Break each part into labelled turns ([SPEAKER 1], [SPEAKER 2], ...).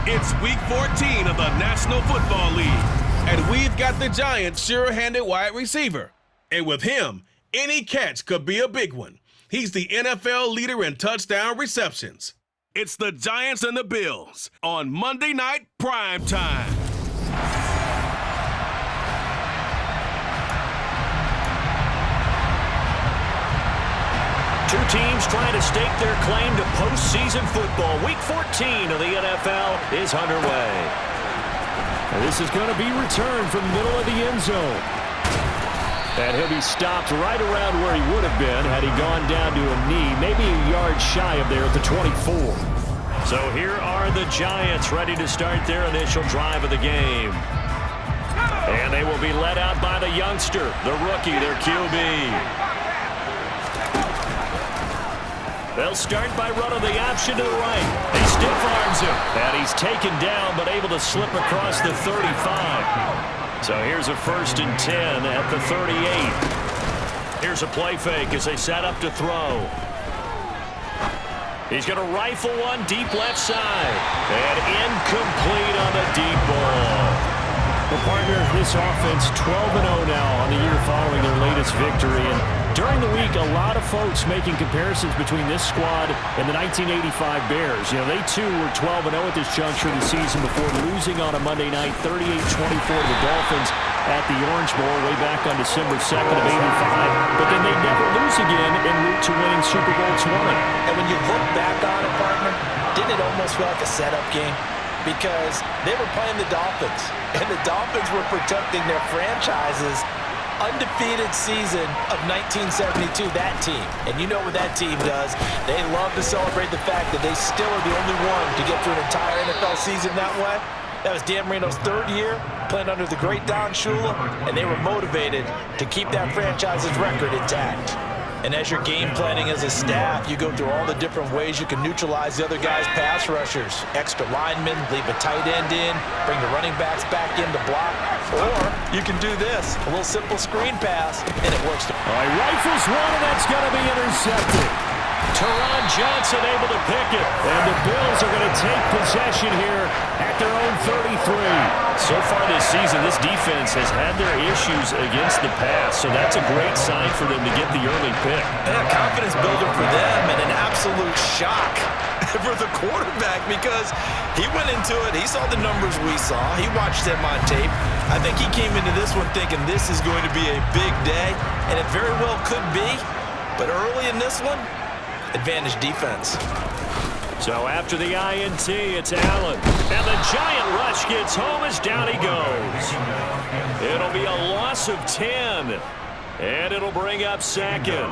[SPEAKER 1] It's Week 14 of the National Football League, and we've got the Giants' sure-handed wide receiver. And with him, any catch could be a big one. He's the NFL leader in touchdown receptions. It's the Giants and the Bills on Monday Night Prime Time.
[SPEAKER 2] Two teams trying to stake their claim to postseason football. Week 14 of the NFL is underway.
[SPEAKER 3] And this is going to be returned from the middle of the end zone. And he'll be stopped right around where he would have been had he gone down to a knee, maybe a yard shy of there at the 24.
[SPEAKER 2] So here are the Giants ready to start their initial drive of the game. And they will be led out by the youngster, the rookie, their QB. They'll start by running the option to the right. He stiff arms him. And he's taken down but able to slip across the 35. So here's a 1st and 10 at the 38. Here's a play fake as they set up to throw. He's going to rifle one deep left side. And incomplete on the deep ball.
[SPEAKER 3] Well, partner, this offense 12-0 now on the year following their latest victory. And during the week, a lot of folks making comparisons between this squad and the 1985 Bears. You know, they too were 12-0 at this juncture of the season before losing on a Monday night 38-24 to the Dolphins at the Orange Bowl way back on December 2nd of '85. But then they never lose again en route to winning Super Bowl 20.
[SPEAKER 4] And when you look back on it, partner, didn't it almost feel like a setup game? Because they were playing the Dolphins, and the Dolphins were protecting their franchise's undefeated season of 1972, that team. And you know what that team does. They love to celebrate the fact that they still are the only one to get through an entire NFL season that way. That was Dan Marino's 3rd year, playing under the great Don Shula, and they were motivated to keep that franchise's record intact. And as you're game planning as a staff, you go through all the different ways you can neutralize the other guy's pass rushers. Extra linemen, leave a tight end in, bring the running backs back in to block. Or you can do this, a little simple screen pass, and it works.
[SPEAKER 3] All right, rifles one, and that's going to be intercepted.
[SPEAKER 2] Teron Johnson able to pick it.
[SPEAKER 3] And the Bills are going to take possession here at their own 33.
[SPEAKER 2] So far this season, this defense has had their issues against the pass, so that's a great sign for them to get the early pick.
[SPEAKER 4] And a confidence builder for them and an absolute shock for the quarterback because he went into it, he saw the numbers we saw, he watched them on tape. I think he came into this one thinking this is going to be a big day, and it very well could be, but early in this one, advantage defense.
[SPEAKER 2] So after the INT, it's Allen. And the giant rush gets home as down he goes. It'll be a loss of 10. And it'll bring up 2nd.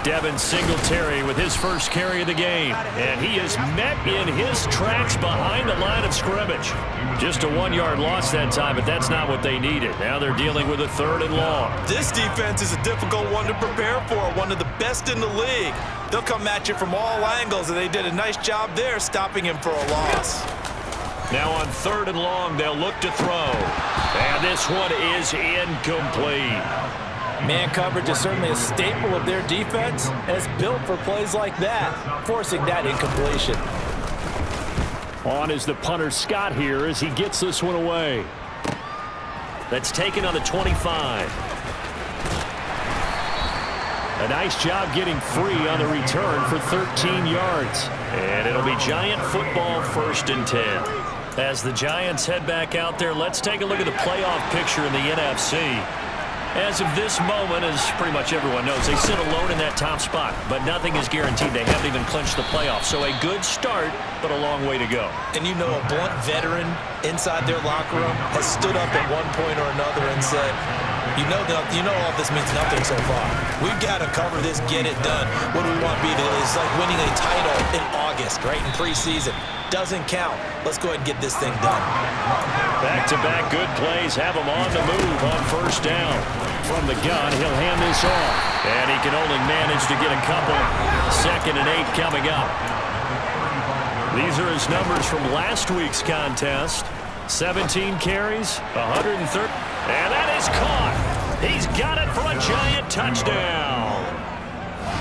[SPEAKER 2] Devin Singletary with his first carry of the game. And he is met in his tracks behind the line of scrimmage. Just a 1-yard loss that time, but that's not what they needed. Now they're dealing with a 3rd and long.
[SPEAKER 4] This defense is a difficult one to prepare for, one of the best in the league. They'll come at you from all angles, and they did a nice job there stopping him for a loss.
[SPEAKER 2] Now on 3rd and long, they'll look to throw. And this one is incomplete.
[SPEAKER 4] Man coverage is certainly a staple of their defense, and it's built for plays like that, forcing that incompletion.
[SPEAKER 3] On is the punter Scott here as he gets this one away.
[SPEAKER 2] That's taken on the 25.
[SPEAKER 3] A nice job getting free on the return for 13 yards.
[SPEAKER 2] And it'll be Giant football 1st and 10. As the Giants head back out there, let's take a look at the playoff picture in the NFC. As of this moment, as pretty much everyone knows, they sit alone in that top spot, but nothing is guaranteed. They haven't even clinched the playoffs, so a good start, but a long way to go.
[SPEAKER 4] And you know, a blunt veteran inside their locker room has stood up at one point or another and said, you know all this means nothing so far. We've got to cover this, get it done. What do we want to be? It's like winning a title in August, right, in preseason. Doesn't count. Let's go ahead and get this thing done.
[SPEAKER 2] Back-to-back good plays have him on the move on 1st down.
[SPEAKER 3] From the gun, he'll hand this off.
[SPEAKER 2] And he can only manage to get a couple. 2nd and 8 coming up. These are his numbers from last week's contest. 17 carries, 130. And that is caught. He's got it for a Giant touchdown.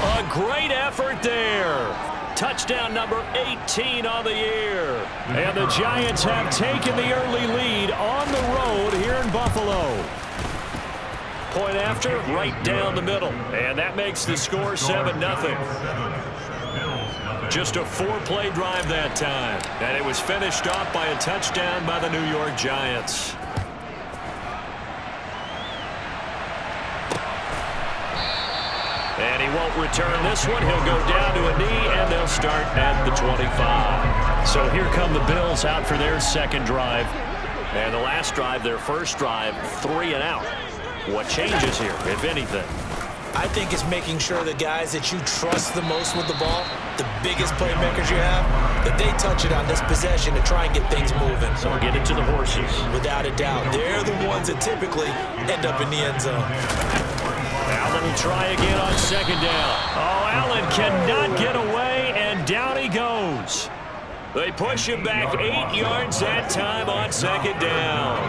[SPEAKER 2] A great effort there. Touchdown number 18 on the year.
[SPEAKER 3] And the Giants have taken the early lead on the road here in Buffalo.
[SPEAKER 2] Point after, right down the middle. And that makes the score 7-0. Just a 4-play drive that time. And it was finished off by a touchdown by the New York Giants. And he won't return this one. He'll go down to a knee, and they'll start at the 25.
[SPEAKER 3] So here come the Bills out for their second drive.
[SPEAKER 2] And the last drive, their first drive, 3 and out. What changes here, if anything?
[SPEAKER 4] I think it's making sure the guys that you trust the most with the ball, the biggest playmakers you have, that they touch it on this possession to try and get things moving.
[SPEAKER 2] So get it to the horses.
[SPEAKER 4] Without a doubt. They're the ones that typically end up in the end zone.
[SPEAKER 2] Allen will try again on second down. Oh, Allen cannot get away, and down he goes. They push him back 8 yards that time on second down.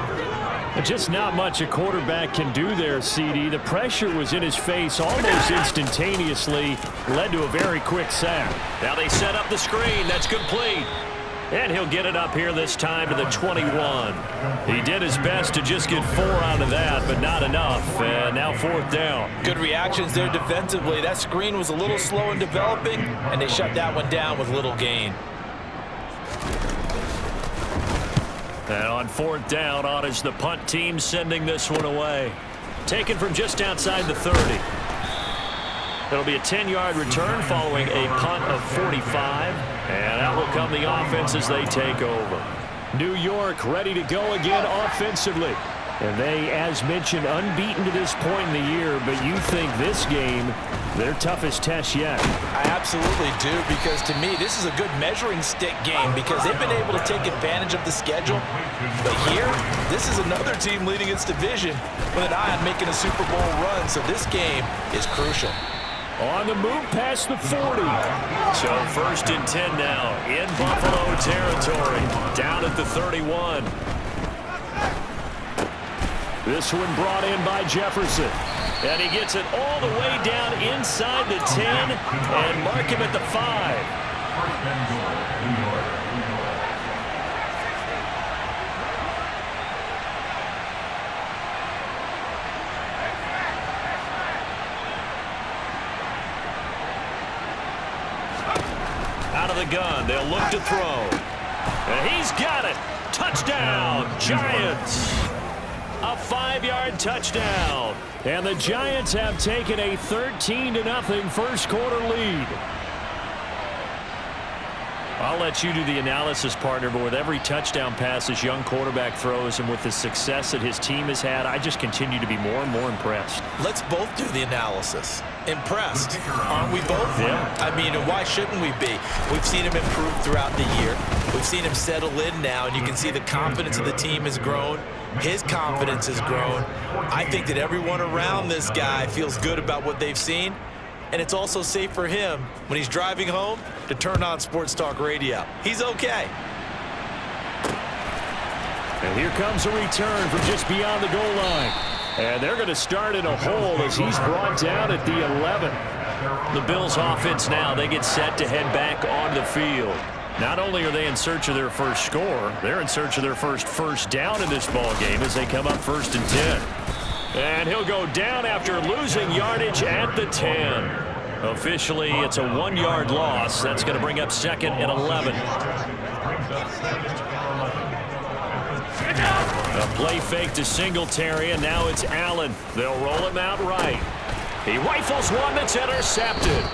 [SPEAKER 3] Just not much a quarterback can do there, CD. The pressure was in his face almost instantaneously, led to a very quick sack.
[SPEAKER 2] Now they set up the screen. That's complete. And he'll get it up here this time to the 21. He did his best to just get 4 out of that, but not enough. And now 4th down.
[SPEAKER 4] Good reactions there defensively. That screen was a little slow in developing, and they shut that one down with little gain.
[SPEAKER 2] And on 4th down, on is the punt team sending this one away. Taken from just outside the 30. It'll be a 10-yard return following a punt of 45. And out will come the offense as they take over.
[SPEAKER 3] New York ready to go again offensively. And they, as mentioned, unbeaten to this point in the year. But you think this game, their toughest test yet?
[SPEAKER 4] I absolutely do, because to me, this is a good measuring stick game because they've been able to take advantage of the schedule. But here, this is another team leading its division with an eye on making a Super Bowl run. So this game is crucial.
[SPEAKER 3] On the move past the 40.
[SPEAKER 2] So 1st and 10 now in Buffalo territory. Down at the 31.
[SPEAKER 3] This one brought in by Jefferson.
[SPEAKER 2] And he gets it all the way down inside the 10 and mark him at the 5. Out of the gun, they'll look to throw. And he's got it. Touchdown, Giants. A 5-yard touchdown.
[SPEAKER 3] And the Giants have taken a 13-0 first quarter lead.
[SPEAKER 2] I'll let you do the analysis, partner, but with every touchdown pass this young quarterback throws and with the success that his team has had, I just continue to be more and more impressed.
[SPEAKER 4] Let's both do the analysis. Impressed, aren't we both?
[SPEAKER 2] Yeah.
[SPEAKER 4] I mean, and why shouldn't we be? We've seen him improve throughout the year. We've seen him settle in now, and you can see the confidence of the team has grown. His confidence has grown. I think that everyone around this guy feels good about what they've seen, and it's also safe for him when he's driving home to turn on Sports Talk Radio. He's okay.
[SPEAKER 3] And here comes a return from just beyond the goal line. And they're going to start in a hole as he's brought down at the 11.
[SPEAKER 2] The Bills offense now, they get set to head back on the field. Not only are they in search of their first score, they're in search of their first down in this ball game as they come up 1st and 10. And he'll go down after losing yardage at the 10. Officially, it's a 1-yard loss. That's going to bring up 2nd and 11. A play fake to Singletary, and now it's Allen. They'll roll him out right. He rifles one that's intercepted.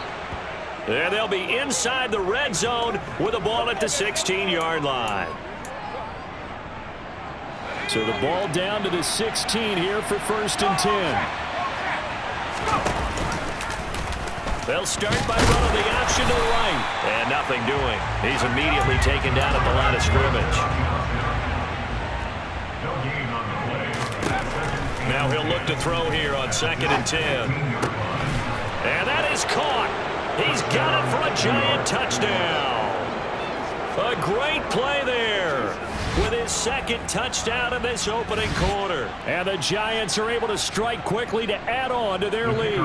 [SPEAKER 2] And they'll be inside the red zone with the ball at the 16-yard line.
[SPEAKER 3] So the ball down to the 16 here for 1st and 10.
[SPEAKER 2] They'll start by running the option to the right. And nothing doing. He's immediately taken down at the line of scrimmage. Now he'll look to throw here on 2nd and 10. And that is caught. He's got it for a Giant touchdown. A great play there with his 2nd touchdown in this opening quarter.
[SPEAKER 3] And the Giants are able to strike quickly to add on to their lead.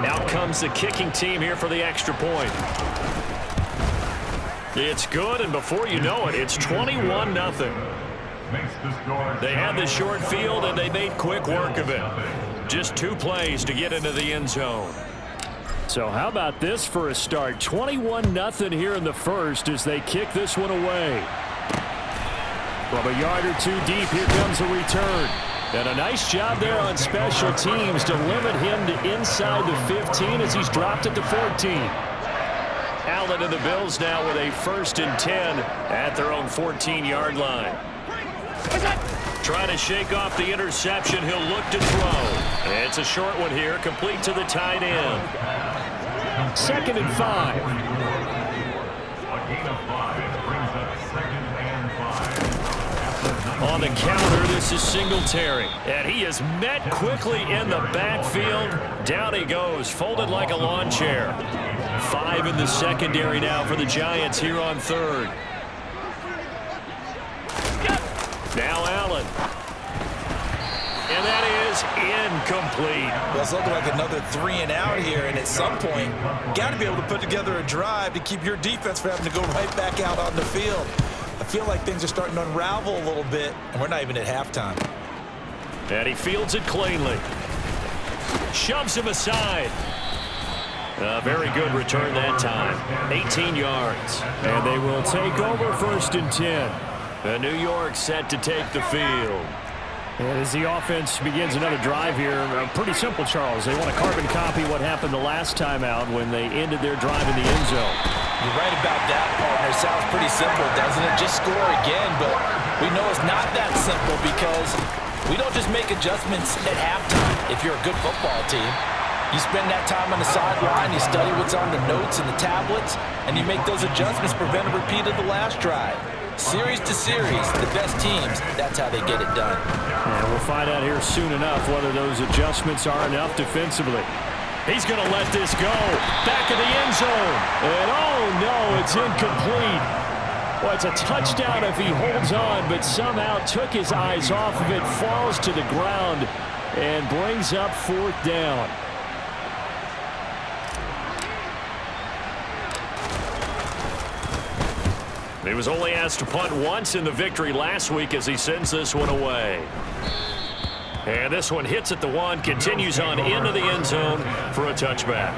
[SPEAKER 2] Out comes the kicking team here for the extra point. It's good, and before you know it, it's 21-0. They had the short field, and they made quick work of it. Just 2 plays to get into the end zone.
[SPEAKER 3] So how about this for a start? 21-0 here in the first as they kick this one away. From a yard or 2 deep, here comes a return. And a nice job there on special teams to limit him to inside the 15 as he's dropped it to 14. Allen and the Bills now with a 1st and 10 at their own 14-yard line. Trying to shake off the interception. He'll look to throw. It's a short one here, complete to the tight end. 2nd and 5. On the counter, this is Singletary. And he is met quickly in the backfield. Down he goes, folded like a lawn chair. 5 in the secondary now for the Giants here on 3rd. Now Allen. And that is incomplete.
[SPEAKER 4] Well, it's looking like another 3 and out here, and at some point, got to be able to put together a drive to keep your defense from having to go right back out on the field. I feel like things are starting to unravel a little bit, and we're not even at halftime.
[SPEAKER 2] And he fields it cleanly. Shoves him aside. A very good return that time. 18 yards.
[SPEAKER 3] And they will take over 1st and 10.
[SPEAKER 2] And New York set to take the field.
[SPEAKER 3] And as the offense begins another drive here, pretty simple, Charles. They want to carbon copy what happened the last time out when they ended their drive in the end zone.
[SPEAKER 4] You're right about that, partner. It sounds pretty simple, doesn't it? Just score again, but we know it's not that simple because we don't just make adjustments at halftime if you're a good football team. You spend that time on the sideline, you study what's on the notes and the tablets, and you make those adjustments, prevent a repeat of the last drive. Series to series, the best teams, that's how they get it done.
[SPEAKER 3] And we'll find out here soon enough whether those adjustments are enough defensively.
[SPEAKER 2] He's going to let this go. Back of the end zone.
[SPEAKER 3] And oh no, it's incomplete. Well, it's a touchdown if he holds on, but somehow took his eyes off of it, falls to the ground, and brings up 4th down.
[SPEAKER 2] He was only asked to punt once in the victory last week as he sends this one away. And this one hits at the 1, continues on into the end zone for a touchback.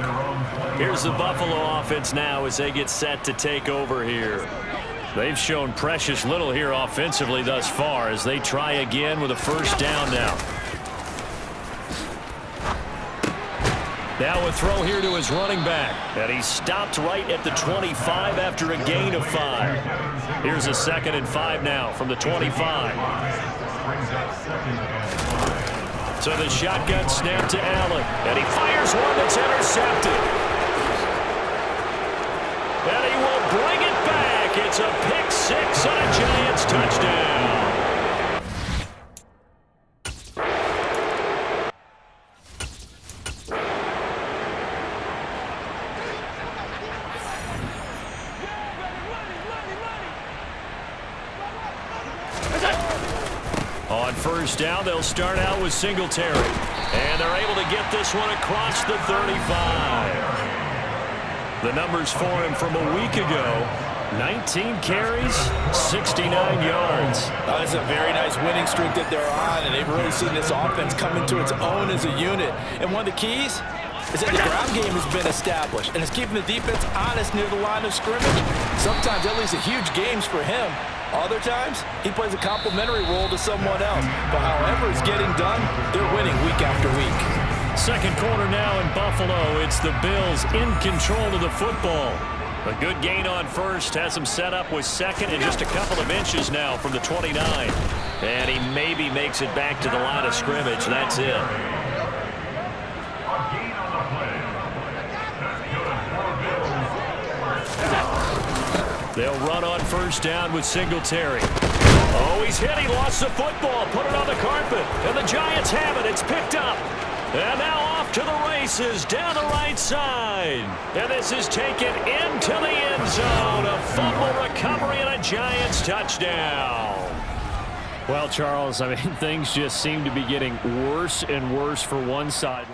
[SPEAKER 2] Here's the Buffalo offense now as they get set to take over here. They've shown precious little here offensively thus far as they try again with a 1st down now. Now a throw here to his running back. And he stopped right at the 25 after a gain of 5. Here's a 2nd and 5 now from the 25. So the shotgun snap to Allen. And he fires one that's intercepted. And he will bring it back. It's a pick 6 on a Giants touchdown. On 1st down, they'll start out with Singletary. And they're able to get this one across the 35. The numbers for him from a week ago. 19 carries, 69 yards.
[SPEAKER 4] That's a very nice winning streak that they're on, and they've really seen this offense come into its own as a unit. And one of the keys is that the ground game has been established, and it's keeping the defense honest near the line of scrimmage. Sometimes that leads to huge games for him. Other times, he plays a complementary role to someone else. But however it's getting done, they're winning week after week.
[SPEAKER 2] 2nd quarter now in Buffalo. It's the Bills in control of the football. A good gain on 1st has him set up with 2nd and just a couple of inches now from the 29. And he maybe makes it back to the line of scrimmage. That's it. They'll run on 1st down with Singletary. Oh, he's hit. He lost the football. Put it on the carpet. And the Giants have it. It's picked up. And now off to the races down the right side. And this is taken into the end zone. A fumble recovery and a Giants touchdown.
[SPEAKER 3] Well, Charles, I mean, things just seem to be getting worse and worse for one side.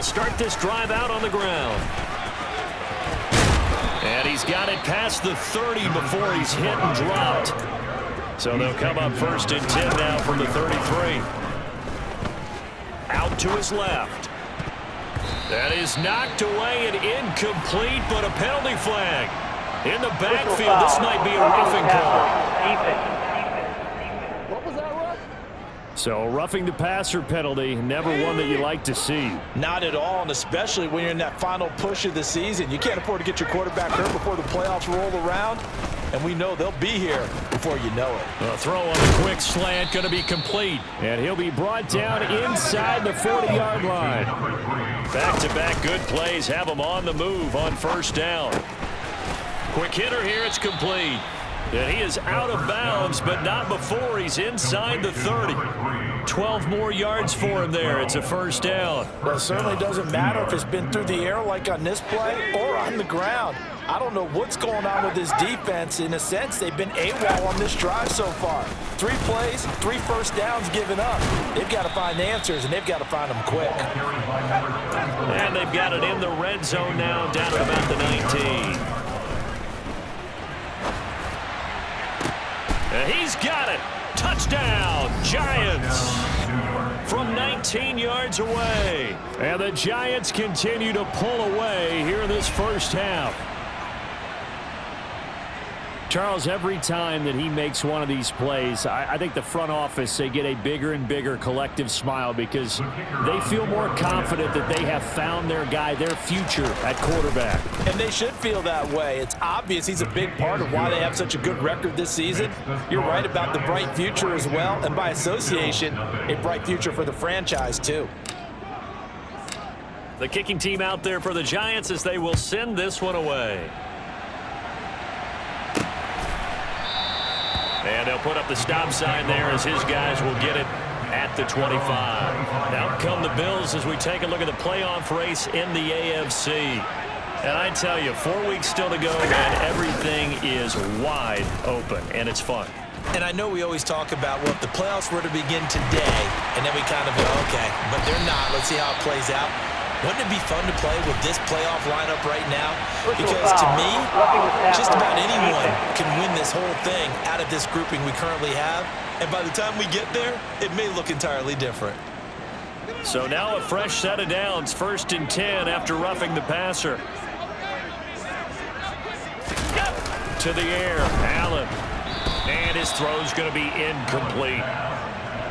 [SPEAKER 2] They'll start this drive out on the ground. And he's got it past the 30 before he's hit and dropped. So they'll come up 1st and 10 now from the 33. Out to his left. That is knocked away and incomplete, but a penalty flag. In the backfield, this might be a roughing call.
[SPEAKER 3] So roughing the passer penalty, never one that you like to see.
[SPEAKER 4] Not at all, and especially when you're in that final push of the season. You can't afford to get your quarterback hurt before the playoffs roll around, and we know they'll be here before you know it.
[SPEAKER 2] The throw on the quick slant going to be complete.
[SPEAKER 3] And he'll be brought down inside the 40-yard line.
[SPEAKER 2] Back-to-back good plays have him on the move on 1st down. Quick hitter here, it's complete. And he is out of bounds, but not before he's inside the 30. 12 more yards for him there. It's a 1st down.
[SPEAKER 4] Well, it certainly doesn't matter if it's been through the air like on this play or on the ground. I don't know what's going on with this defense. In a sense, they've been AWOL on this drive so far. 3 plays, 3 1st downs given up. They've got to find answers, and they've got to find them quick.
[SPEAKER 2] And they've got it in the red zone now, down at about the 19. And he's got it. Touchdown, Giants. From 19 yards away.
[SPEAKER 3] And the Giants continue to pull away here in this 1st half. Charles, every time that he makes one of these plays, I think the front office, they get a bigger and bigger collective smile because they feel more confident that they have found their guy, their future at quarterback.
[SPEAKER 4] And they should feel that way. It's obvious he's a big part of why they have such a good record this season. You're right about the bright future as well, and by association, a bright future for the franchise too.
[SPEAKER 2] The kicking team out there for the Giants as they will send this one away. And they'll put up the stop sign there as his guys will get it at the 25. Out come the Bills as we take a look at the playoff race in the AFC. And I tell you, 4 weeks still to go, and everything is wide open, and it's fun.
[SPEAKER 4] And I know we always talk about, well, if the playoffs were to begin today, and then we kind of go, okay, but they're not. Let's see how it plays out. Wouldn't it be fun to play with this playoff lineup right now? Because to me, just about anyone can win this whole thing out of this grouping we currently have. And by the time we get there, it may look entirely different.
[SPEAKER 2] So now a fresh set of downs, 1st and 10 after roughing the passer. To the air, Allen. And his throw's going to be incomplete.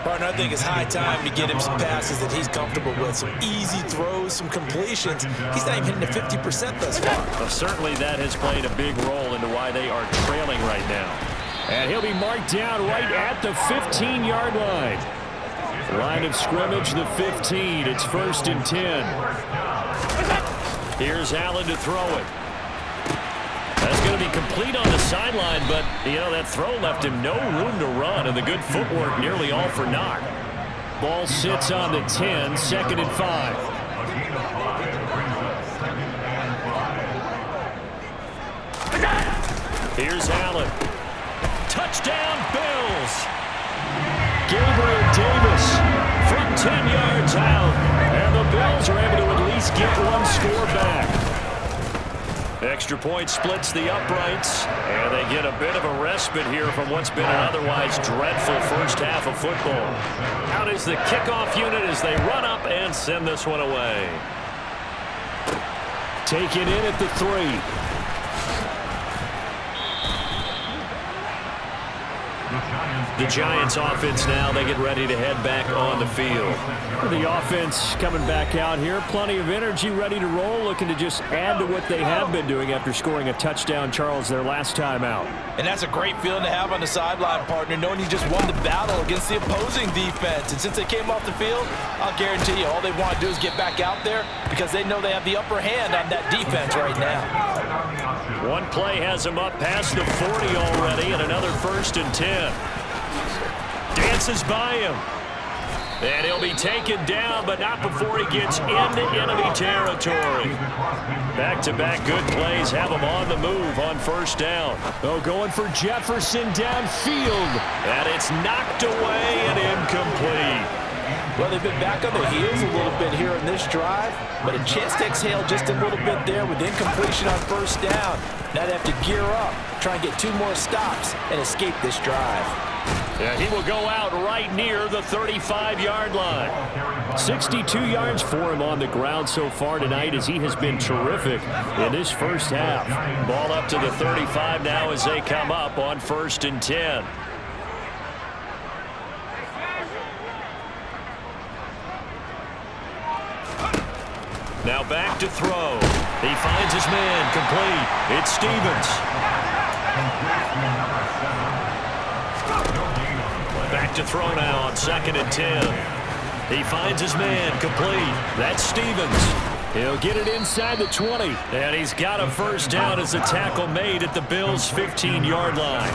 [SPEAKER 4] Partner, I think it's high time to get him some passes that he's comfortable with. Some easy throws, some completions. He's not even hitting the 50% thus far.
[SPEAKER 2] Well, certainly that has played a big role into why they are trailing right now.
[SPEAKER 3] And he'll be marked down right at the 15-yard line. Line of scrimmage, the 15. It's 1st and 10.
[SPEAKER 2] Here's Allen to throw it. That's going to be complete on the sideline, but, you know, that throw left him no room to run, and the good footwork nearly all for naught.
[SPEAKER 3] Ball sits on the 10, 2nd and 5.
[SPEAKER 2] Here's Allen. Touchdown, Bills!
[SPEAKER 3] Gabriel Davis from 10 yards out, and the Bills are able to at least get one score back.
[SPEAKER 2] Extra point splits the uprights, and they get a bit of a respite here from what's been an otherwise dreadful 1st half of football. Out is the kickoff unit as they run up and send this one away.
[SPEAKER 3] Take it in at the 3.
[SPEAKER 2] The Giants offense now, they get ready to head back on the field.
[SPEAKER 3] The offense coming back out here. Plenty of energy, ready to roll, looking to just add to what they have been doing after scoring a touchdown, Charles, their last time out.
[SPEAKER 4] And that's a great feeling to have on the sideline, partner, knowing you just won the battle against the opposing defense. And since they came off the field, I'll guarantee you all they want to do is get back out there because they know they have the upper hand on that defense right now.
[SPEAKER 2] One play has him up past the 40 already, and another 1st and 10. Dances by him. And he'll be taken down, but not before he gets into enemy territory. Back-to-back good plays have him on the move on 1st down.
[SPEAKER 3] Oh, going for Jefferson downfield.
[SPEAKER 2] And it's knocked away and incomplete.
[SPEAKER 4] Well, they've been back on their heels a little bit here in this drive, but a chance to exhale just a little bit there with incompletion on first down. Now they have to gear up, try and get 2 more stops, and escape this drive.
[SPEAKER 2] Yeah, he will go out right near the 35-yard line.
[SPEAKER 3] 62 yards for him on the ground so far tonight as he has been terrific in this first half.
[SPEAKER 2] Ball up to the 35 now as they come up on 1st and 10. Now back to throw. He finds his man complete. It's Stevens. Back to throw now on 2nd and 10. He finds his man complete. That's Stevens.
[SPEAKER 3] He'll get it inside the 20.
[SPEAKER 2] And he's got a first down as the tackle made at the Bills' 15-yard line.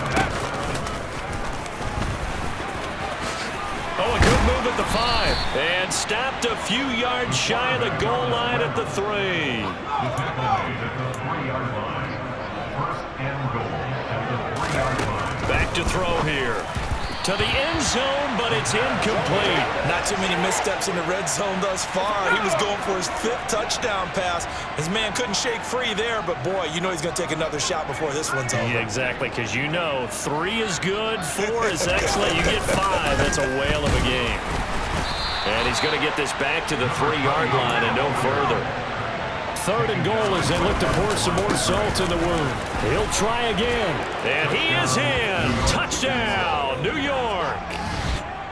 [SPEAKER 2] Oh, a good move at the 5. And stopped a few yards shy of the goal line at the 3. Back to throw here. To the end zone, but it's incomplete.
[SPEAKER 4] Not too many missteps in the red zone thus far. He was going for his 5th touchdown pass. His man couldn't shake free there, but boy, you know he's going to take another shot before this one's over.
[SPEAKER 2] Yeah, exactly, because you know 3 is good, 4 is excellent. You get 5, that's a whale of a game. And he's going to get this back to the 3-yard line and no further.
[SPEAKER 3] 3rd and goal as they look to pour some more salt in the wound. He'll try again.
[SPEAKER 2] And he is in. Touchdown, New York.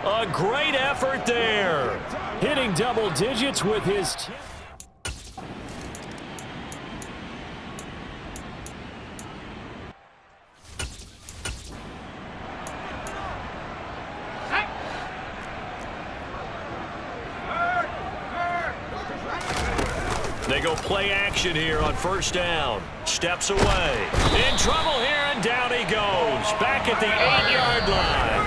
[SPEAKER 2] A great effort there.
[SPEAKER 3] Hitting double digits with his...
[SPEAKER 2] They go play action here on 1st down. Steps away. In trouble here, and down he goes. Back at the 8-yard line.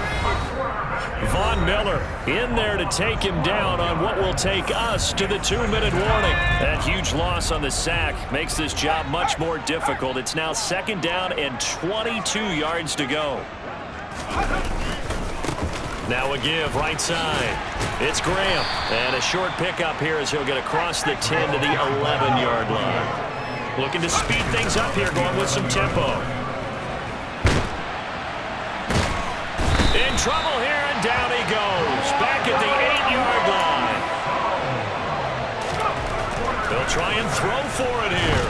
[SPEAKER 2] Von Miller in there to take him down on what will take us to the 2-minute warning. That huge loss on the sack makes this job much more difficult. It's now 2nd down and 22 yards to go. Now a give right side. It's Graham. And a short pickup here as he'll get across the 10 to the 11-yard line. Looking to speed things up here, going with some tempo. In trouble here, and down he goes. Back at the 8-yard line. They'll try and throw for it here.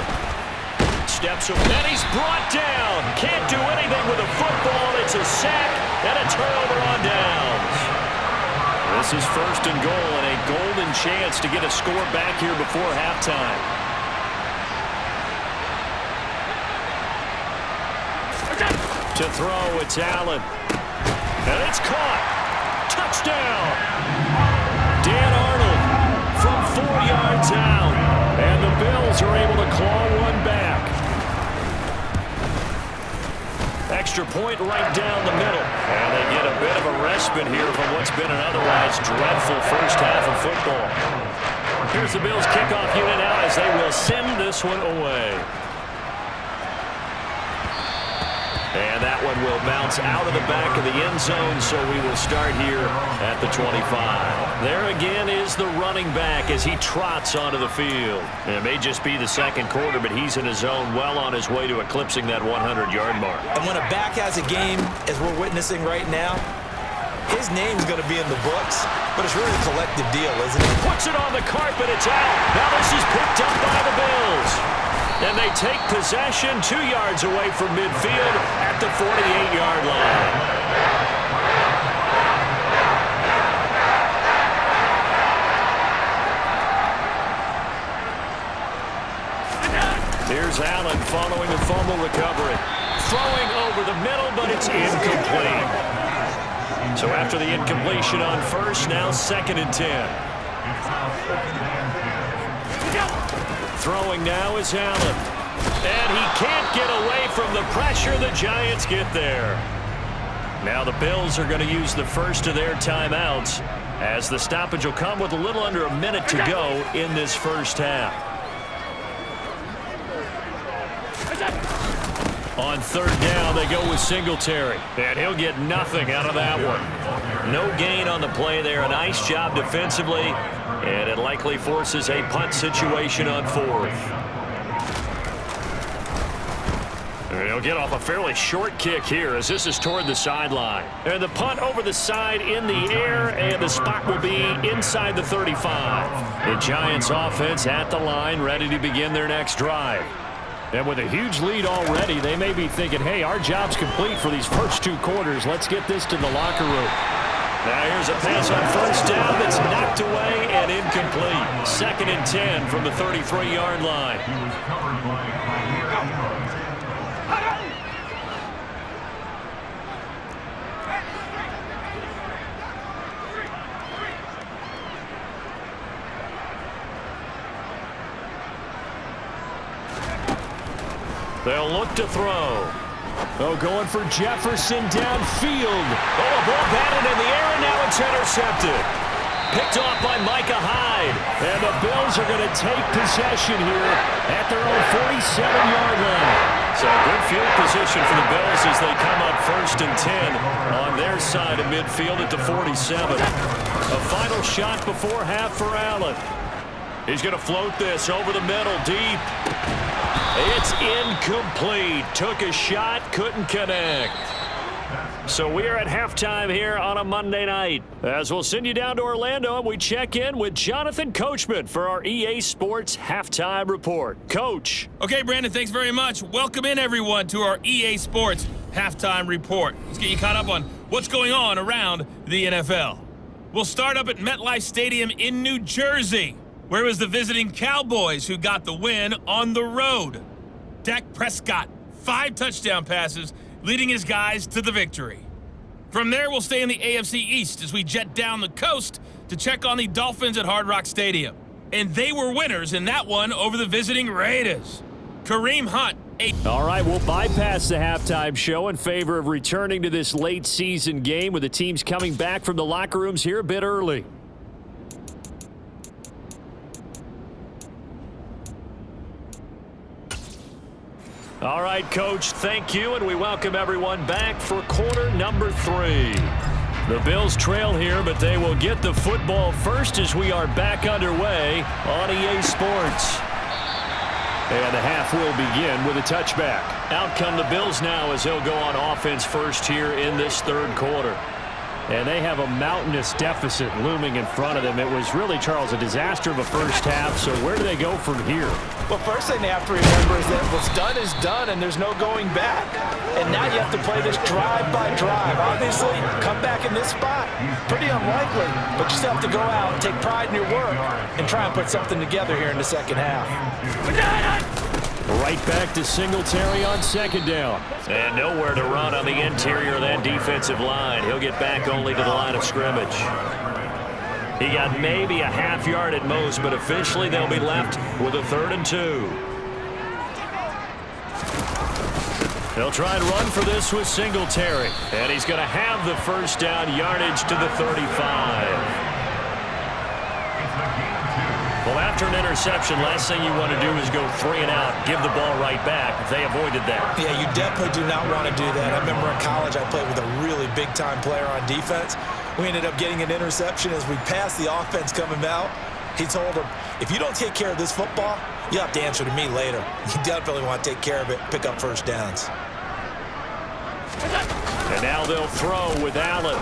[SPEAKER 2] Steps away, and he's brought down. Can't do anything with a football. It's a sack and a turnover on downs. This is 1st and goal and a golden chance to get a score back here before halftime. To throw, it's Allen. And it's caught. Touchdown. Dan Arnold from 4 yards out. And the Bills are able to claw one back. Extra point right down the middle. And they get a bit of a respite here from what's been an otherwise dreadful first half of football. Here's the Bills kickoff unit out as they will send this one away. And that one will bounce out of the back of the end zone, so we will start here at the 25. There again is the running back as he trots onto the field. It may just be the 2nd quarter, but he's in his zone well on his way to eclipsing that 100-yard mark.
[SPEAKER 4] And when a back has a game, as we're witnessing right now, his name's going to be in the books, but it's really a collective deal, isn't it?
[SPEAKER 2] Puts it on the carpet, it's out. Now this is picked up by the Bills. And they take possession 2 yards away from midfield at the 48-yard line. Here's Allen following the fumble recovery. Throwing over the middle, but it's incomplete. So after the incompletion on 1st, now 2nd and 10. Throwing now is Allen. And he can't get away from the pressure. The Giants get there. Now the Bills are going to use the first of their timeouts as the stoppage will come with a little under a minute to go in this first half. On 3rd down, they go with Singletary. And he'll get nothing out of that one. No gain on the play there. A nice job defensively, and it likely forces a punt situation on 4th. He'll get off a fairly short kick here as this is toward the sideline. And the punt over the side in the air, and the spot will be inside the 35. The Giants offense at the line, ready to begin their next drive. And with a huge lead already, they may be thinking, hey, our job's complete for these first 2 quarters. Let's get this to the locker room. Now here's a pass on first down that's knocked away and incomplete. 2nd and 10 from the 33-yard line. They'll look to throw. Oh, going for Jefferson downfield. Oh, a ball batted in the air, and now it's intercepted. Picked off by Micah Hyde. And the Bills are going to take possession here at their own 47-yard line. So good field position for the Bills as they come up 1st and 10 on their side of midfield at the 47. A final shot before half for Allen. He's going to float this over the middle, deep. It's incomplete. Took a shot, couldn't connect. So we are at halftime here on a Monday night. As we'll send you down to Orlando, and we check in with Jonathan Coachman for our EA Sports Halftime Report. Coach.
[SPEAKER 5] Okay, Brandon, thanks very much. Welcome in, everyone, to our EA Sports Halftime Report. Let's get you caught up on what's going on around the NFL. We'll start up at MetLife Stadium in New Jersey, where it was the visiting Cowboys who got the win on the road. Dak Prescott, 5 touchdown passes, leading his guys to the victory. From there, we'll stay in the AFC East as we jet down the coast to check on the Dolphins at Hard Rock Stadium. And they were winners in that one over the visiting Raiders. Kareem Hunt.
[SPEAKER 3] All right, we'll bypass the halftime show in favor of returning to this late season game with the teams coming back from the locker rooms here a bit early. All right, Coach, thank you, and we welcome everyone back for quarter number 3. The Bills trail here, but they will get the football first as we are back underway on EA Sports. And the half will begin with a touchback. Out come the Bills now as they'll go on offense first here in this 3rd quarter. And they have a mountainous deficit looming in front of them. It was really, Charles, a disaster of a first half. So where do they go from here?
[SPEAKER 4] Well, first thing they have to remember is that what's done is done, and there's no going back. And now you have to play this drive by drive. Obviously, come back in this spot, pretty unlikely. But you still have to go out and take pride in your work and try and put something together here in the second half.
[SPEAKER 3] Right back to Singletary on 2nd down.
[SPEAKER 2] And nowhere to run on the interior of that defensive line. He'll get back only to the line of scrimmage. He got maybe a half yard at most, but officially they'll be left with a 3rd and 2. They'll try and run for this with Singletary. And he's going to have the first down yardage to the 35. Well, after an interception, last thing you want to do is go 3 and out, give the ball right back. They avoided that.
[SPEAKER 4] Yeah, you definitely do not want to do that. I remember in college I played with a really big-time player on defense. We ended up getting an interception as we passed the offense coming out. He told him, if you don't take care of this football, you'll have to answer to me later. You definitely want to take care of it, pick up first downs.
[SPEAKER 2] And now they'll throw with Allen.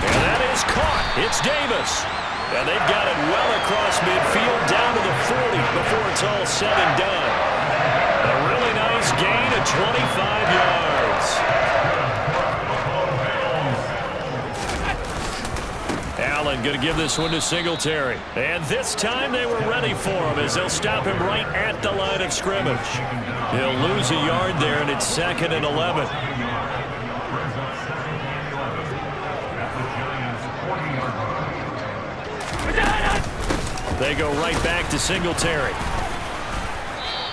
[SPEAKER 2] And that is caught. It's Davis. And they've got it well across midfield down to the 40 before it's all said and done. A really nice gain of 25 yards. Allen going to give this one to Singletary. And this time they were ready for him as they'll stop him right at the line of scrimmage. He'll lose a yard there, and it's 2nd and 11. They go right back to Singletary.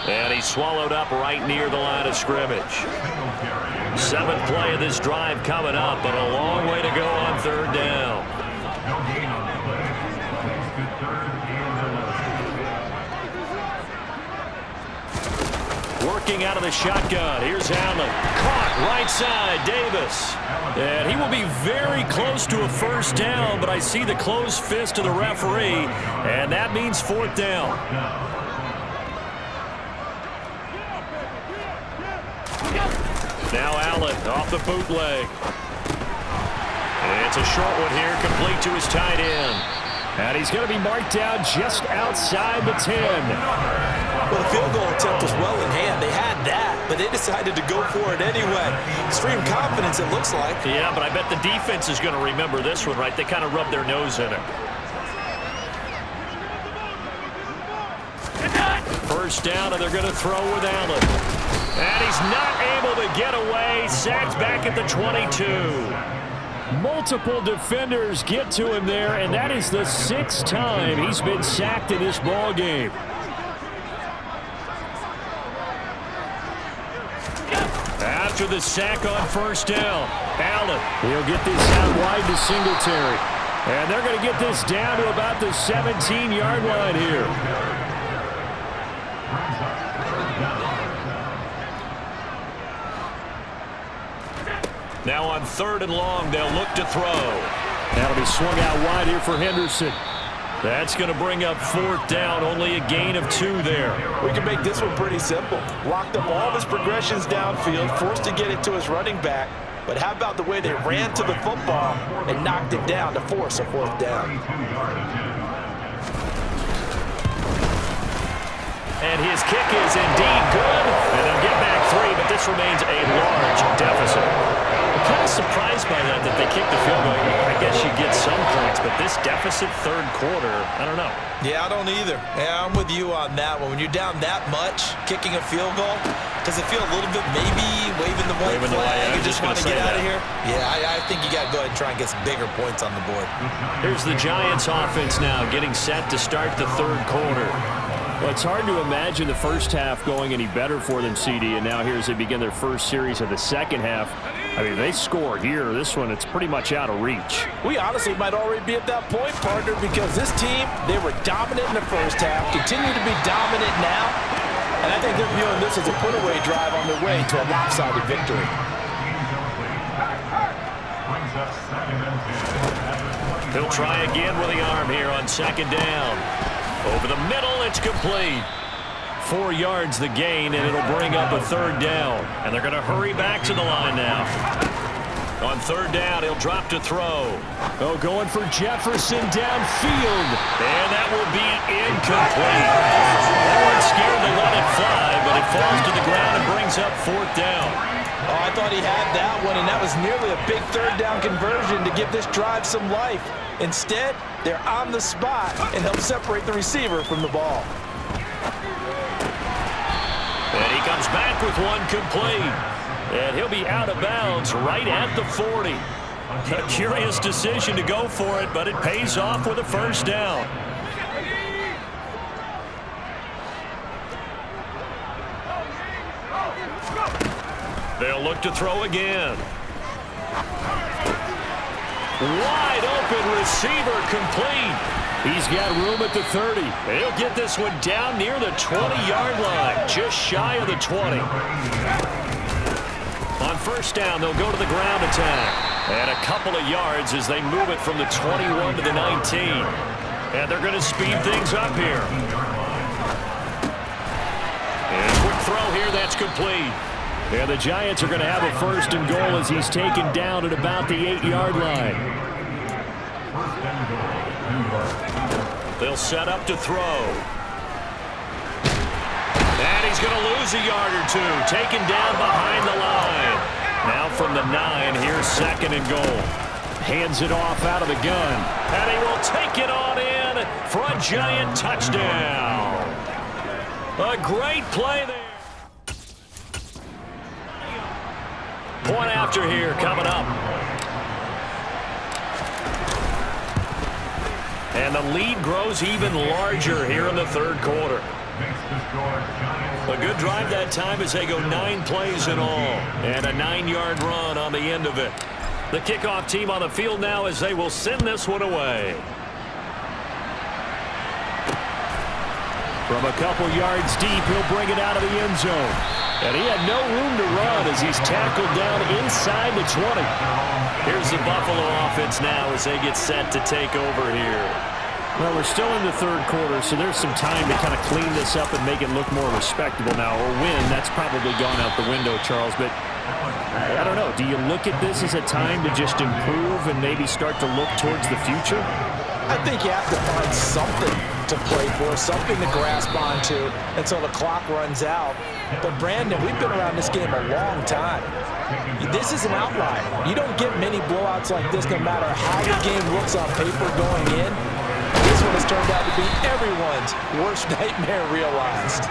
[SPEAKER 2] And he's swallowed up right near the line of scrimmage. 7th play of this drive coming up, but a long way to go on 3rd down. Working out of the shotgun. Here's Allen. Caught right side. Davis. And he will be very close to a first down, but I see the closed fist of the referee, and that means fourth down. Now Allen off the bootleg. It's a short one here, complete to his tight end.
[SPEAKER 3] And he's going to be marked down just outside the 10.
[SPEAKER 4] Well, the field goal attempt was well in hand. They had that, but they decided to go for it anyway. Extreme confidence, it looks like.
[SPEAKER 2] Yeah, but I bet the defense is going to remember this one, right? They kind of rubbed their nose in it. First down, and they're going to throw with Allen. And he's not able to get away. Sacked back at the 22.
[SPEAKER 3] Multiple defenders get to him there, and that is the 6th time he's been sacked in this ball game.
[SPEAKER 2] After the sack on first down, Allen.
[SPEAKER 3] He'll get this out wide to Singletary. And they're going to get this down to about the 17-yard line here.
[SPEAKER 2] Now on 3rd and long, they'll look to throw.
[SPEAKER 3] That'll be swung out wide here for Henderson.
[SPEAKER 2] That's going to bring up 4th down, only a gain of 2 there.
[SPEAKER 4] We can make this one pretty simple. Locked up all of his progressions downfield, forced to get it to his running back. But how about the way they ran to the football and knocked it down to force a 4th down?
[SPEAKER 2] And his kick is indeed good. And they'll get back 3, but this remains a large deficit. I'm kind of surprised by that they kicked the field goal. I guess you get some points, but this deficit 3rd quarter, I don't know.
[SPEAKER 4] Yeah, I don't either. Yeah, I'm with you on that one. When you're down that much, kicking a field goal, does it feel a little bit maybe waving the white flag? You just want to get out of here? Yeah, I think you got to go ahead and try and get some bigger points on the board.
[SPEAKER 2] Here's the Giants offense now getting set to start the 3rd quarter.
[SPEAKER 3] Well, it's hard to imagine the first half going any better for them, CD, and now here as they begin their first series of the second half. I mean, they score here. This one, it's pretty much out of reach.
[SPEAKER 4] We honestly might already be at that point, partner, because this team, they were dominant in the first half, continue to be dominant now, and I think they're viewing this as a put-away drive on their way to a lopsided victory.
[SPEAKER 2] He'll try again with the arm here on 2nd down. Over the middle, it's complete. 4 yards the gain, and it'll bring up a 3rd down. And they're going to hurry back to the line now. On 3rd down, he'll drop to throw.
[SPEAKER 3] Oh, going for Jefferson downfield.
[SPEAKER 2] And that will be incomplete. Everyone's scared to let it fly, but it falls to the ground and brings up 4th down.
[SPEAKER 4] Oh, I thought he had that one, and that was nearly a big 3rd down conversion to give this drive some life. Instead, they're on the spot and help separate the receiver from the ball.
[SPEAKER 2] And he comes back with one complete. And he'll be out of bounds right at the 40. A curious decision to go for it, but it pays off with a first down. They'll look to throw again. Wide open receiver complete.
[SPEAKER 3] He's got room at the 30.
[SPEAKER 2] He'll get this one down near the 20-yard line, just shy of the 20. On first down, they'll go to the ground attack. And a couple of yards as they move it from the 21 to the 19. And they're going to speed things up here. And a quick throw here, that's complete.
[SPEAKER 3] Yeah, the Giants are going to have a 1st and goal as he's taken down at about the 8-yard line.
[SPEAKER 2] They'll set up to throw. And he's going to lose a yard or 2. Taken down behind the line. Now from the 9, here's 2nd and goal.
[SPEAKER 3] Hands it off out of the gun.
[SPEAKER 2] And he will take it on in for a Giant touchdown. A great play there. Point after here coming up. And the lead grows even larger here in the 3rd quarter. A good drive that time as they go 9 plays in all. And a 9-yard run on the end of it. The kickoff team on the field now as they will send this one away.
[SPEAKER 3] From a couple yards deep, he'll bring it out of the end zone. And he had no room to run as he's tackled down inside the 20.
[SPEAKER 2] Here's the Buffalo offense now as they get set to take over here.
[SPEAKER 3] Well, we're still in the third quarter, so there's some time to kind of clean this up and make it look more respectable now. Or win, that's probably gone out the window, Charles. But I don't know. Do you look at this as a time to just improve and maybe start to look towards the future?
[SPEAKER 4] I think you have to find something to play for, something to grasp onto until the clock runs out. But, Brandon, we've been around this game a long time. This is an outlier. You don't get many blowouts like this no matter how the game looks on paper going in. This one has turned out to be everyone's worst nightmare realized.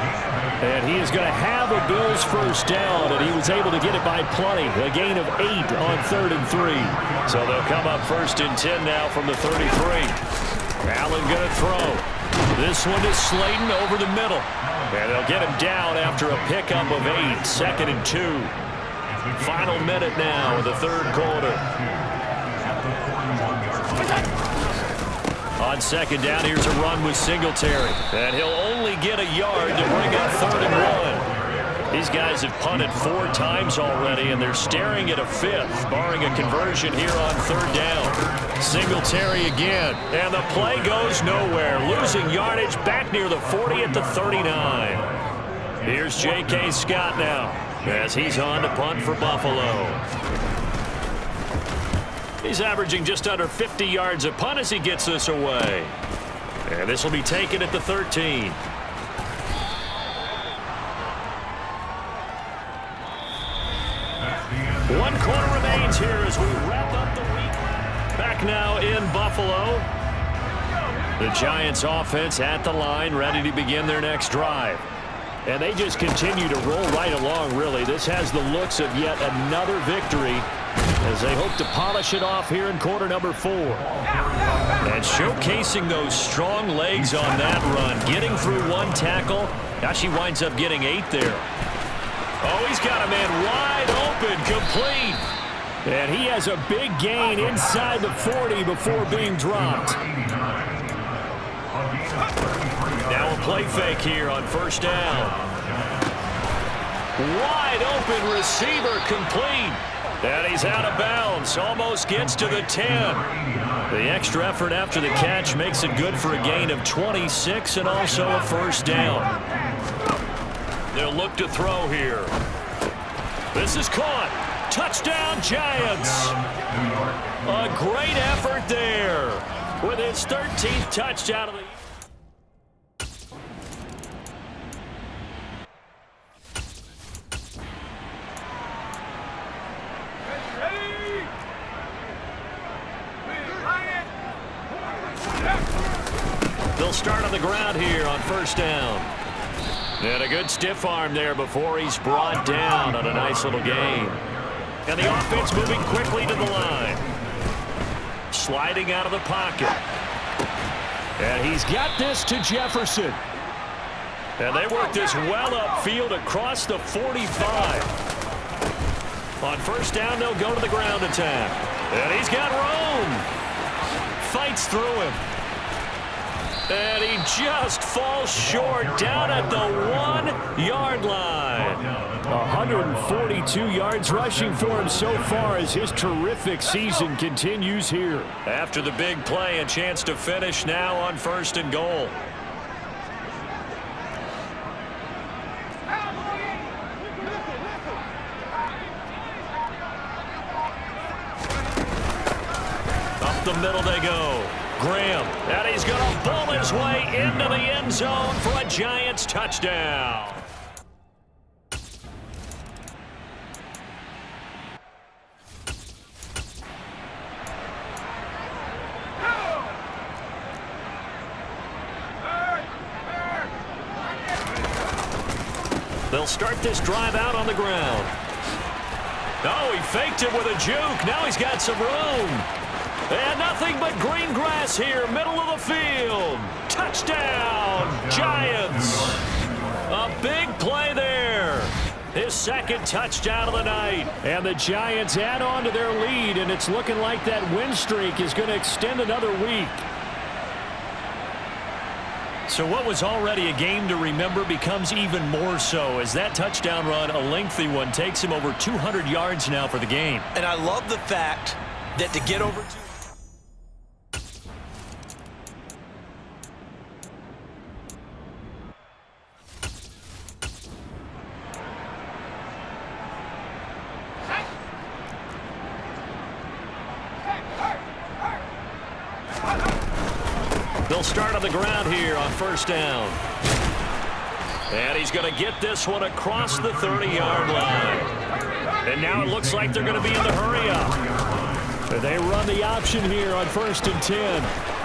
[SPEAKER 3] And he is going to have a Bills first down, and he was able to get it by plenty. A gain of 8 on 3rd and 3.
[SPEAKER 2] So they'll come up 1st and 10 now from the 33. Allen going to throw. This one is Slayton over the middle. And they'll get him down after a pickup of 8. 2nd and 2. Final minute now in the third quarter. On 2nd down, here's a run with Singletary. And he'll only get a yard to bring up 3rd and 1. These guys have punted 4 times already, and they're staring at a 5th, barring a conversion here on 3rd down. Singletary again, and the play goes nowhere. Losing yardage back near the 40 at the 39. Here's J.K. Scott now, as he's on to punt for Buffalo. He's averaging just under 50 yards a punt as he gets this away. And this will be taken at the 13. One quarter remains here as we wrap up the week. Back now in Buffalo. The Giants offense at the line, ready to begin their next drive.
[SPEAKER 3] And they just continue to roll right along, really. This has the looks of yet another victory as they hope to polish it off here in quarter number 4.
[SPEAKER 2] And showcasing those strong legs on that run. Getting through 1 tackle. Now she winds up getting 8 there. Oh, he's got a man wide open, complete.
[SPEAKER 3] And he has a big gain inside the 40 before being dropped.
[SPEAKER 2] Now a play fake here on 1st down. Wide open receiver, complete. And he's out of bounds. Almost gets to the 10. The extra effort after the catch makes it good for a gain of 26 and also a 1st down. They'll look to throw here. This is caught. Touchdown, Giants. A great effort there with his 13th touchdown of the year. They'll start on the ground here on 1st down. And a good stiff arm there before he's brought down on a nice little gain. And the offense moving quickly to the line. Sliding out of the pocket.
[SPEAKER 3] And he's got this to Jefferson.
[SPEAKER 2] And they work this well upfield across the 45. On 1st down, they'll go to the ground attack. And he's got room. Fights through him. And he just falls short down at the 1-yard line.
[SPEAKER 3] 142 yards rushing for him so far as his terrific season continues here.
[SPEAKER 2] After the big play, a chance to finish now on 1st and goal. Up the middle they go. Graham, and he's going to bowl his way into the end zone for a Giants touchdown. They'll start this drive out on the ground. Oh, he faked it with a juke. Now he's got some room. And nothing but green grass here, middle of the field. Touchdown, Giants. A big play there. His 2nd touchdown of the night.
[SPEAKER 3] And the Giants add on to their lead, and it's looking like that win streak is going to extend another week.
[SPEAKER 2] So what was already a game to remember becomes even more so as that touchdown run, a lengthy one, takes him over 200 yards now for the game.
[SPEAKER 4] And I love the fact that to get over
[SPEAKER 2] They'll start on the ground here on first down. And he's going to get this one across the 30-yard line. And now it looks like they're going to be in the hurry-up.
[SPEAKER 3] They run the option here on 1st and 10.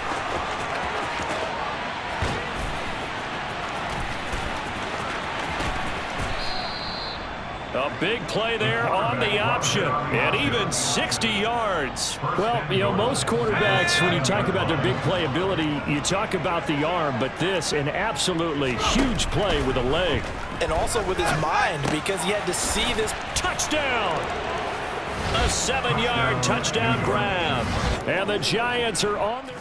[SPEAKER 2] A big play there on the option, and even 60 yards.
[SPEAKER 3] Well, you know, most quarterbacks, when you talk about their big play ability, you talk about the arm, but this, an absolutely huge play with a leg.
[SPEAKER 4] and also with his mind because he had to see this.
[SPEAKER 2] Touchdown! A 7-yard touchdown grab.
[SPEAKER 3] And the Giants are on their...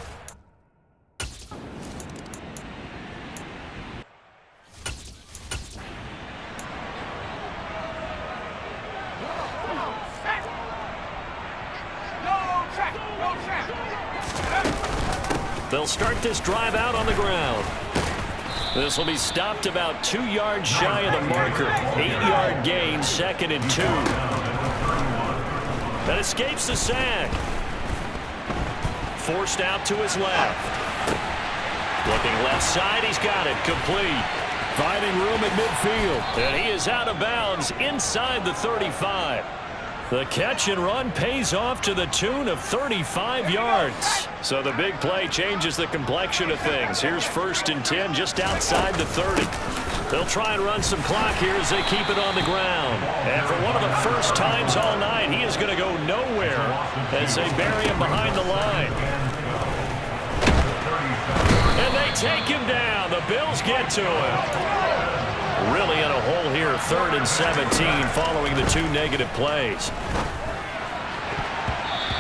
[SPEAKER 2] They'll start this drive out on the ground. This will be stopped about 2 yards shy of the marker. 8-yard gain, 2nd and 2. That escapes the sack. Forced out to his left. Looking left side, he's got it. Complete.
[SPEAKER 3] Finding room at midfield.
[SPEAKER 2] And he is out of bounds inside the 35. The catch and run pays off to the tune of 35 yards. So the big play changes the complexion of things. Here's 1st and 10 just outside the 30. They'll try and run some clock here as they keep it on the ground. And for one of the first times all night, he is going to go nowhere as they bury him behind the line. And they take him down. The Bills get to him. Really in a hole here, 3rd and 17 following the 2 negative plays.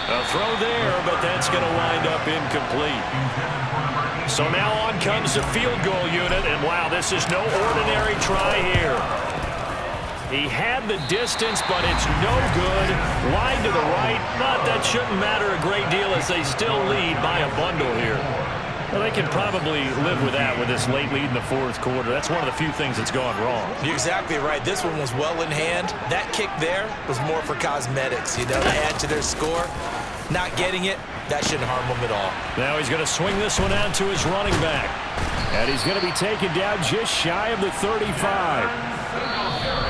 [SPEAKER 2] A throw there, but that's going to wind up incomplete. So now on comes the field goal unit, and wow, this is no ordinary try here. He had the distance, but it's no good. Wide to the right, but that shouldn't matter a great deal as they still lead by a bundle here. Well, they can probably live with that with this late lead in the 4th quarter. That's one of the few things that's gone wrong.
[SPEAKER 4] You're exactly right. This one was well in hand. That kick there was more for cosmetics, you know, to add to their score. Not getting it, that shouldn't harm them at all.
[SPEAKER 2] Now he's going to swing this one out to his running back.
[SPEAKER 3] And he's going to be taken down just shy of the 35.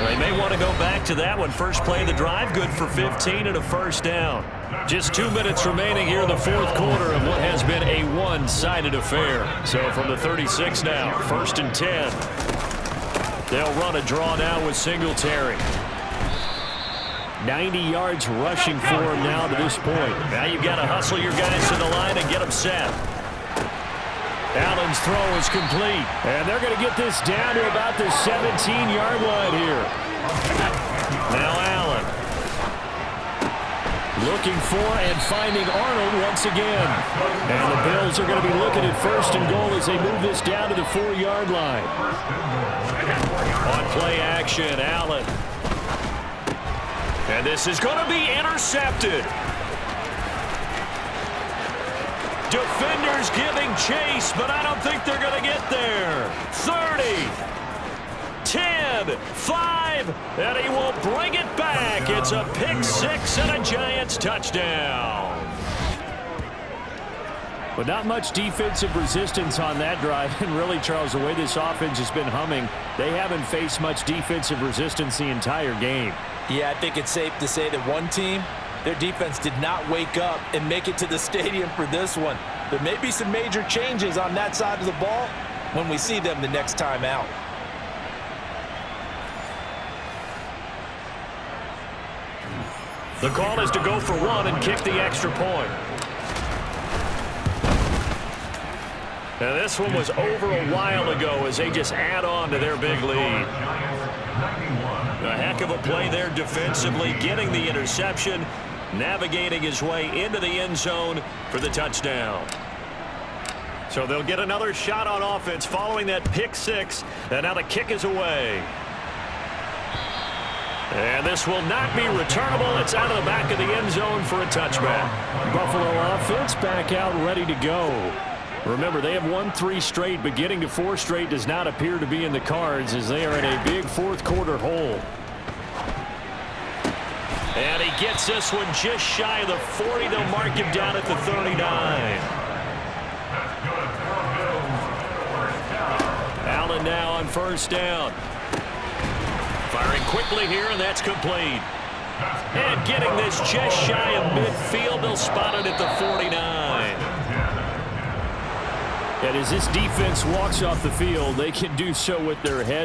[SPEAKER 2] They may want to go back to that one. First play of the drive, good for 15 and a first down. Just 2 minutes remaining here in the 4th quarter of what has been a one-sided affair. So from the 36 now, 1st and 10. They'll run a draw now with Singletary.
[SPEAKER 3] 90 yards rushing for him now to this point.
[SPEAKER 2] Now you've got to hustle your guys to the line and get them set. Allen's throw is complete.
[SPEAKER 3] And they're going to get this down to about the 17-yard line here.
[SPEAKER 2] Now Allen.
[SPEAKER 3] Looking for and finding Arnold once again. And the Bills are going to be looking at 1st and goal as they move this down to the 4-yard line.
[SPEAKER 2] On play action, Allen. And this is going to be intercepted. Defenders giving chase, but I don't think they're going to get there. 30, 10, 5, and he will bring it back. It's a pick 6 and a Giants touchdown.
[SPEAKER 3] But not much defensive resistance on that drive. And really, Charles, the way this offense has been humming, they haven't faced much defensive resistance the entire game.
[SPEAKER 4] Yeah, I think it's safe to say that one team, their defense did not wake up and make it to the stadium for this one. There may be some major changes on that side of the ball when we see them the next time out.
[SPEAKER 2] The call is to go for one and kick the extra point. Now this one was over a while ago as they just add on to their big lead. A heck of a play there defensively, getting the interception, navigating his way into the end zone for the touchdown. So they'll get another shot on offense following that pick six. And now the kick is away. And this will not be returnable. It's out of the back of the end zone for a touchback.
[SPEAKER 3] Buffalo offense back out ready to go. Remember, they have won 3 straight, but getting to 4 straight does not appear to be in the cards as they are in a big fourth quarter hole.
[SPEAKER 2] And he gets this one just shy of the 40. They'll mark him down at the 39. Allen now on first down. Firing quickly here, and that's complete. And getting this just shy of midfield. They'll spot it at the 49.
[SPEAKER 3] And as this defense walks off the field, they can do so with their head.